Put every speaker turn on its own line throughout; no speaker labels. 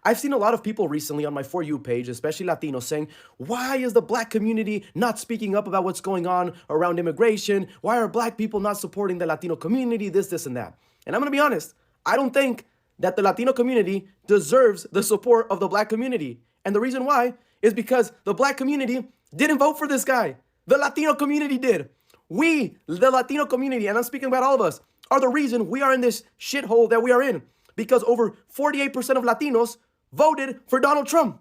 I've seen a lot of people recently on my For You page, especially Latinos, saying, why is the black community not speaking up about what's going on around immigration? Why are black people not supporting the Latino community? This, and that. And I'm going to be honest, I don't think that the Latino community deserves the support of the black community. And the reason why is because the black community didn't vote for this guy. The Latino community did. We, the Latino community, and I'm speaking about all of us, are the reason we are in this shithole that we are in. Because over 48% of Latinos voted for Donald Trump.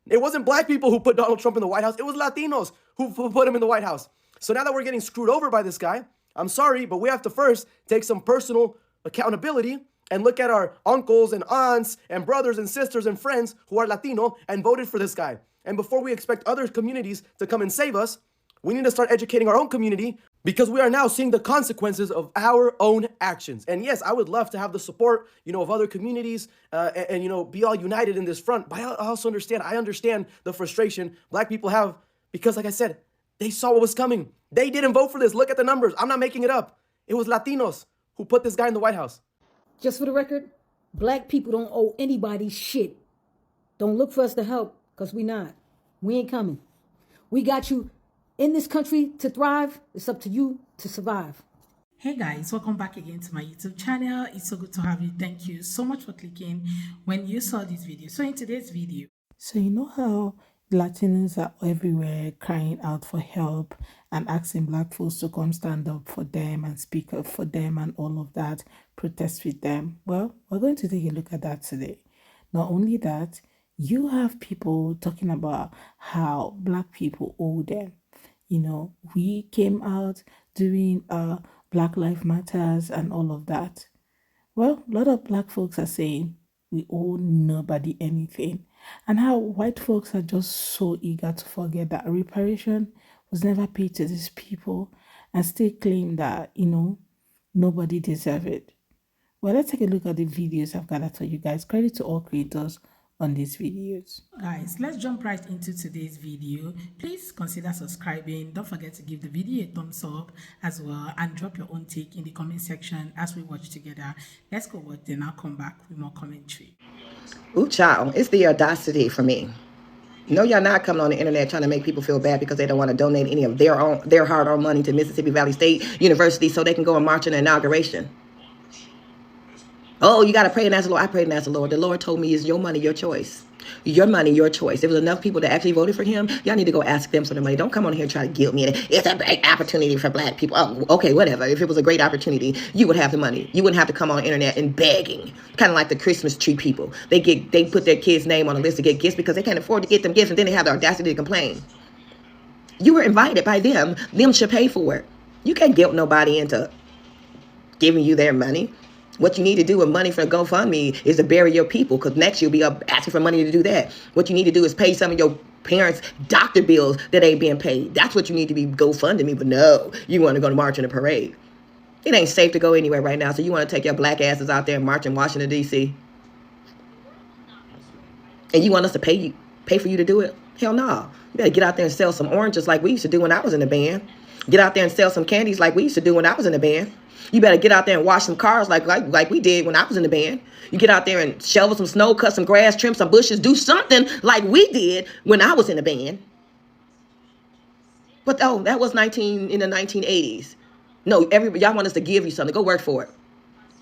It wasn't black people who put Donald Trump in the White House. It was Latinos who put him in the White House. So now that we're getting screwed over by this guy, I'm sorry, but we have to first take some personal accountability and look at our uncles and aunts and brothers and sisters and friends who are Latino and voted for this guy. And before we expect other communities to come and save us, we need to start educating our own community because we are now seeing the consequences of our own actions. And yes, I would love to have the support, of other communities and be all united in this front. But I also understand the frustration black people have because, like I said, they saw what was coming. They didn't vote for this. Look at the numbers. I'm not making it up. It was Latinos who put this guy in the White House.
Just for the record, black people don't owe anybody shit. Don't look for us to help, because we not. We ain't coming. We got you in this country to thrive. It's up to you to survive.
Hey guys, welcome back again to my YouTube channel. It's so good to have you. Thank you so much for clicking when you saw this video. So in today's video,
you know how Latinos are everywhere crying out for help and asking black folks to come stand up for them and speak up for them and all of that, protest with them? Well, we're going to take a look at that today. Not only that, you have people talking about how black people owe them. We came out during Black Lives Matters and all of that. Well, a lot of black folks are saying we owe nobody anything. And how white folks are just so eager to forget that reparation was never paid to these people and still claim that, nobody deserves it. Well, let's take a look at the videos I've gathered for you guys. Credit to all creators on these videos.
Guys, let's jump right into today's video. Please consider subscribing. Don't forget to give the video a thumbs up as well and drop your own take in the comment section as we watch together. Let's go watch, then I'll come back with more commentary.
Ooh, child, it's the audacity for me. No, y'all not coming on the internet trying to make people feel bad because they don't want to donate any of their hard-earned money to Mississippi Valley State University so they can go and march in the inauguration. Oh, you got to pray and ask the Lord. I prayed and asked the Lord. The Lord told me it's your money, your choice. Your money, your choice. There was enough people that actually voted for him. Y'all need to go ask them for the money. Don't come on here and try to guilt me. It's a great opportunity for black people. Oh, okay, whatever. If it was a great opportunity, you would have the money. You wouldn't have to come on the internet and begging. Kind of like the Christmas tree people. They put their kid's name on a list to get gifts because they can't afford to get them gifts, and then they have the audacity to complain. You were invited by them. Them should pay for it. You can't guilt nobody into giving you their money. What you need to do with money for GoFundMe is to bury your people, because next you'll be up asking for money to do that. What you need to do is pay some of your parents' doctor bills that ain't being paid. That's what you need to be GoFunding me. But no, you want to go to march in a parade. It ain't safe to go anywhere right now, so you want to take your black asses out there and march in Washington, D.C. And you want us to pay for you to do it? Hell no. You better get out there and sell some oranges like we used to do when I was in the band. Get out there and sell some candies like we used to do when I was in the band. You better get out there and wash some cars like we did when I was in the band. You get out there and shovel some snow, cut some grass, trim some bushes, do something like we did when I was in the band. But that was in the 1980s. No, y'all want us to give you something. Go work for it.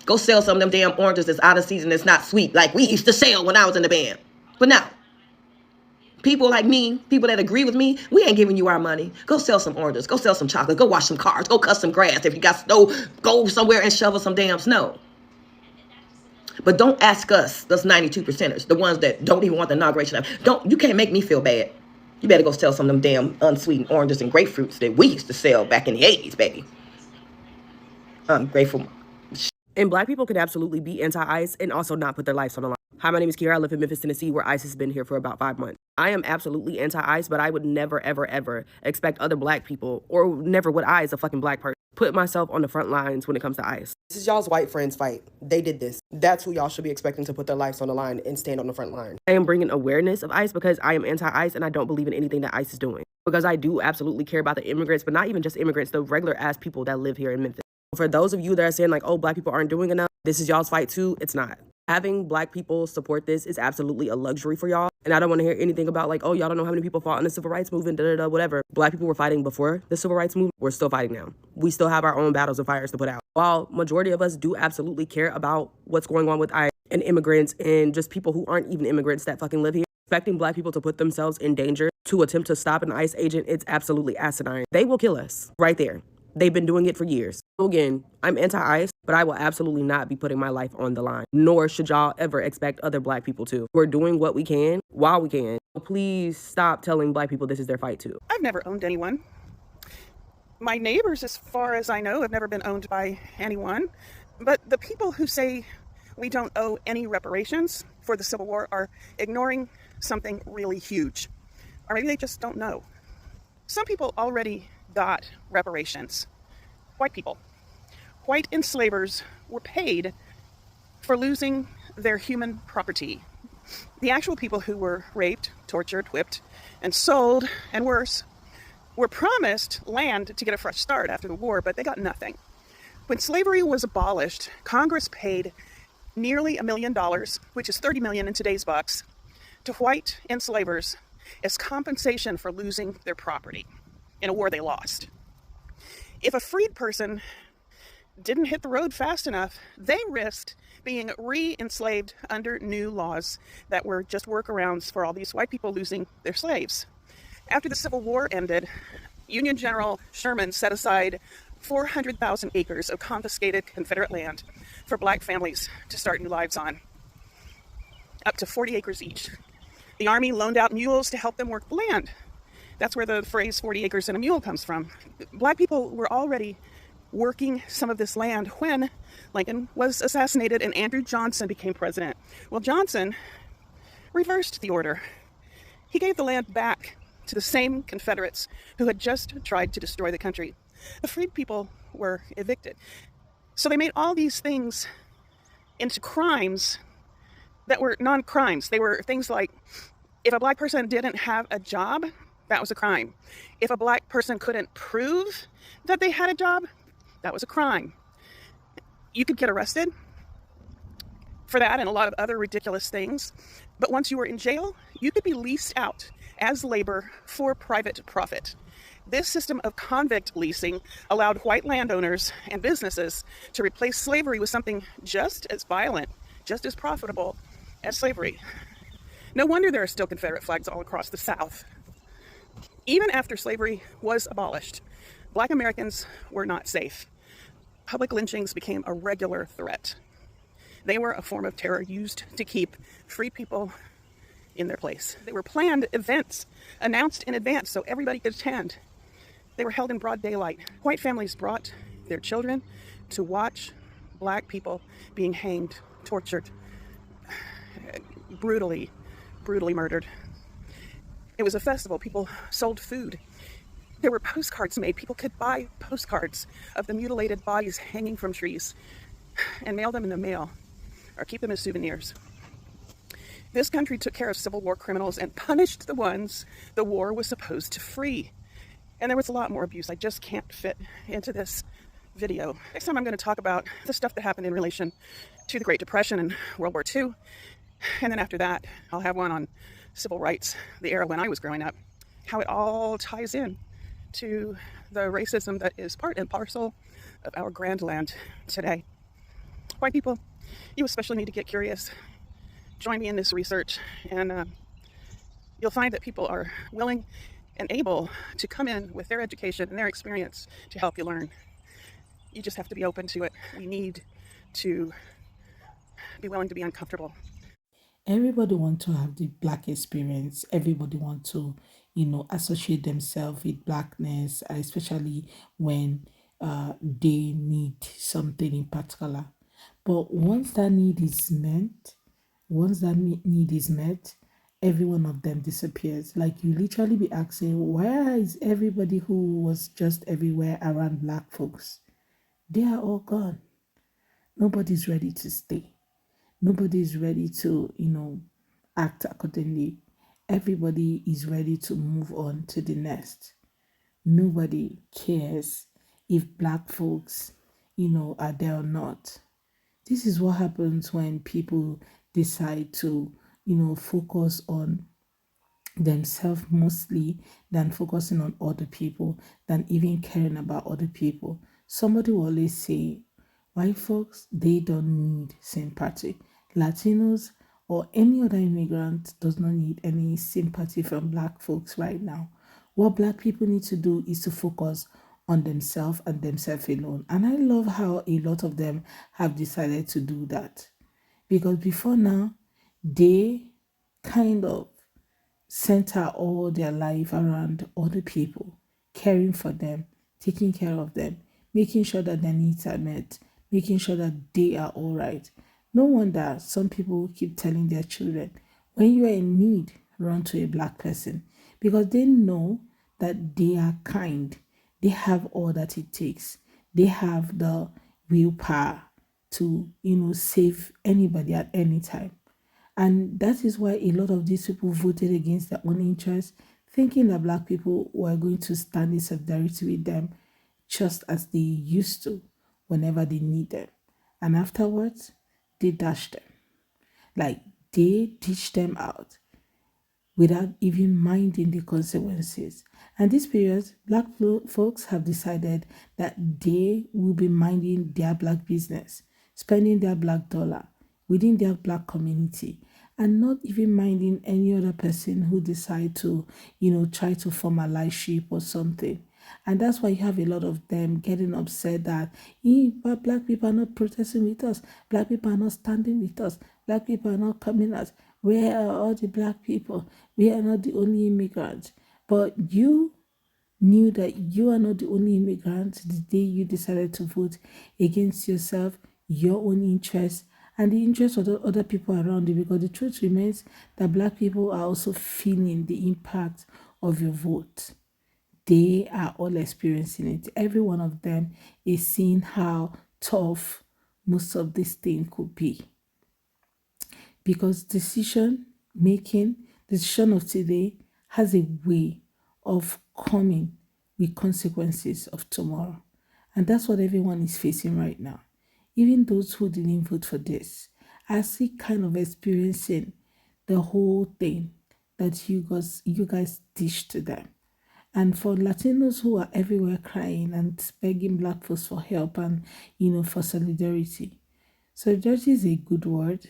Go sell some of them damn oranges that's out of season, that's not sweet, like we used to sell when I was in the band. But now, people like me, people that agree with me, we ain't giving you our money. Go sell some oranges. Go sell some chocolate. Go wash some cars. Go cut some grass. If you got snow, go somewhere and shovel some damn snow. But don't ask us, those 92%ers, the ones that don't even want the inauguration. You can't make me feel bad. You better go sell some of them damn unsweetened oranges and grapefruits that we used to sell back in the 80s, baby. I'm grateful.
And black people could absolutely be anti-ICE and also not put their lives on the line. Hi, my name is Kiera. I live in Memphis, Tennessee, where ICE has been here for about 5 months. I am absolutely anti-ICE, but I would never, ever, ever expect other black people, or never would I as a fucking black person, put myself on the front lines when it comes to ICE.
This is y'all's white friends fight. They did this. That's who y'all should be expecting to put their lives on the line and stand on the front line.
I am bringing awareness of ICE because I am anti-ICE and I don't believe in anything that ICE is doing. Because I do absolutely care about the immigrants, but not even just immigrants, the regular ass people that live here in Memphis. For those of you that are saying like, oh, black people aren't doing enough, this is y'all's fight too. It's not. Having black people support this is absolutely a luxury for y'all. And I don't want to hear anything about like, oh, y'all don't know how many people fought in the civil rights movement, whatever. Black people were fighting before the civil rights movement. We're still fighting now. We still have our own battles and fires to put out. While majority of us do absolutely care about what's going on with ICE and immigrants and just people who aren't even immigrants that fucking live here, expecting black people to put themselves in danger to attempt to stop an ICE agent, it's absolutely asinine. They will kill us right there. They've been doing it for years. So again, I'm anti-ICE, but I will absolutely not be putting my life on the line, nor should y'all ever expect other black people to. We're doing what we can while we can. Please stop telling black people this is their fight too.
I've never owned anyone. My neighbors, as far as I know, have never been owned by anyone. But the people who say we don't owe any reparations for the Civil War are ignoring something really huge. Or maybe they just don't know. Some people already got reparations. White people. White enslavers were paid for losing their human property. The actual people who were raped, tortured, whipped, and sold, and worse, were promised land to get a fresh start after the war, but they got nothing. When slavery was abolished, Congress paid nearly $1 million, which is 30 million in today's bucks, to white enslavers as compensation for losing their property in a war they lost. If a freed person didn't hit the road fast enough, they risked being re-enslaved under new laws that were just workarounds for all these white people losing their slaves. After the Civil War ended, Union General Sherman set aside 400,000 acres of confiscated Confederate land for black families to start new lives on, up to 40 acres each. The Army loaned out mules to help them work the land. That's where the phrase 40 acres and a mule comes from. Black people were already working some of this land when Lincoln was assassinated and Andrew Johnson became president. Well, Johnson reversed the order. He gave the land back to the same Confederates who had just tried to destroy the country. The freed people were evicted. So they made all these things into crimes that were non-crimes. They were things like, if a black person didn't have a job, that was a crime. If a black person couldn't prove that they had a job, that was a crime. You could get arrested for that and a lot of other ridiculous things. But once you were in jail, you could be leased out as labor for private profit. This system of convict leasing allowed white landowners and businesses to replace slavery with something just as violent, just as profitable as slavery. No wonder there are still Confederate flags all across the South. Even after slavery was abolished, Black Americans were not safe. Public lynchings became a regular threat. They were a form of terror used to keep free people in their place. They were planned events announced in advance so everybody could attend. They were held in broad daylight. White families brought their children to watch Black people being hanged, tortured, brutally murdered. It was a festival. People sold food. There were postcards made. People could buy postcards of the mutilated bodies hanging from trees and mail them in the mail or keep them as souvenirs. This country took care of Civil War criminals and punished the ones the war was supposed to free. And there was a lot more abuse I just can't fit into this video. Next time I'm going to talk about the stuff that happened in relation to the Great Depression and World War II. And then after that, I'll have one on civil rights, the era when I was growing up, how it all ties in to the racism that is part and parcel of our grand land today. White people, you especially need to get curious. Join me in this research, and you'll find that people are willing and able to come in with their education and their experience to help you learn. You just have to be open to it. We need to be willing to be uncomfortable.
Everybody want to have the Black experience. Everybody want to, associate themselves with Blackness, especially when they need something in particular. But once that need is met, every one of them disappears. Like, you literally be asking, where is everybody who was just everywhere around Black folks? They are all gone. Nobody's ready to stay. Nobody is ready to, act accordingly. Everybody is ready to move on to the next. Nobody cares if Black folks, are there or not. This is what happens when people decide to, focus on themselves mostly than focusing on other people, than even caring about other people. Somebody will always say, white folks, they don't need sympathy. Latinos or any other immigrant does not need any sympathy from black folks right now. What black people need to do is to focus on themselves and themselves alone. And I love how a lot of them have decided to do that. Because before now, they kind of center all their life around other people, caring for them, taking care of them, making sure that their needs are met, making sure that they are all right. No wonder some people keep telling their children, when you are in need, run to a black person, because they know that they are kind, they have all that it takes, they have the willpower to, save anybody at any time. And that is why a lot of these people voted against their own interests, thinking that black people were going to stand in solidarity with them just as they used to whenever they need them. And afterwards, they dashed them. Like they ditched them out without even minding the consequences. And this period, black folks have decided that they will be minding their black business, spending their black dollar within their black community, and not even minding any other person who decide to, try to form a allyship or something. And that's why you have a lot of them getting upset that but black people are not protesting with us, black people are not standing with us, black people are not coming out. Where are all the black people? We are not the only immigrants. But you knew that you are not the only immigrant the day you decided to vote against yourself, your own interests, and the interests of the other people around you, because the truth remains that black people are also feeling the impact of your vote. They are all experiencing it. Every one of them is seeing how tough most of this thing could be. Because decision of today has a way of coming with consequences of tomorrow. And that's what everyone is facing right now. Even those who didn't vote for this are still kind of experiencing the whole thing that you guys dished to them. And for Latinos who are everywhere crying and begging black folks for help and for solidarity. Solidarity is a good word,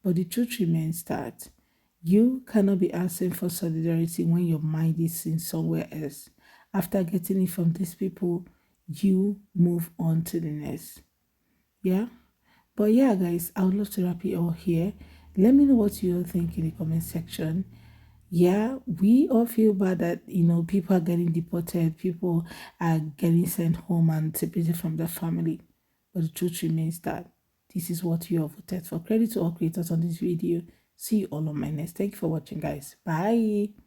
but the truth remains that you cannot be asking for solidarity when your mind is in somewhere else. After getting it from these people, you move on to the next. Yeah? But yeah, guys, I would love to wrap it all here. Let me know what you all think in the comment section. Yeah, we all feel bad that people are getting deported, people are getting sent home and separated from their family. But the truth remains that this is what you have voted for. Credit to all creators on this video. See you all on my next. Thank you for watching, guys. Bye.